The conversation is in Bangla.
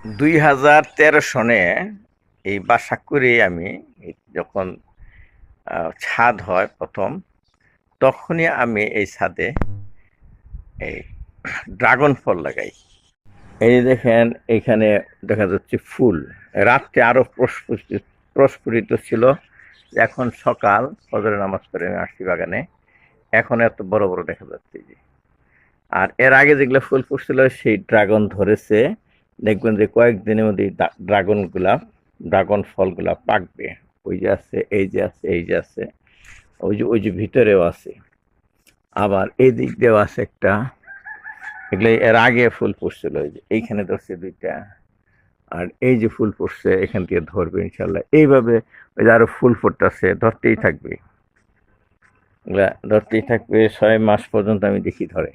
2013 সনে এই বাসা করে আমি যখন ছাদ হয় প্রথম, তখনই আমি এই ছাদে এই ড্রাগন ফল লাগাই। এই যে দেখেন, এখানে দেখা যাচ্ছে ফুল। রাত্রে আরো প্রস্ফুটিত ছিল। এখন সকাল ফজরের নামাজ পড়ে আমি আসছি বাগানে, এখন এত বড় বড় দেখা যাচ্ছে যে। আর এর আগে যেগুলো ফুল ফুটছিল সেই ড্রাগন ধরেছে। দেখবেন যে কয়েকদিনের মধ্যে ড্রাগন ফলগুলা পাকবে। ওই যে আছে, এই যে আছে, এই যে আছে, ওই যে ভিতরেও আছে, আবার এই দিক দিয়েও আছে একটা। এগুলো এর আগে ফুল ফুটছিল, ওই যে এইখানে ধরছে দুইটা, আর এই যে ফুল ফুটছে এখান থেকে ধরবে ইনশাল্লাহ। এইভাবে ওই যে আরো ফুল ফুটতেছে, ধরতেই থাকবে, এগুলা ধরতেই থাকবে। 6 মাস পর্যন্ত আমি দেখি ধরে।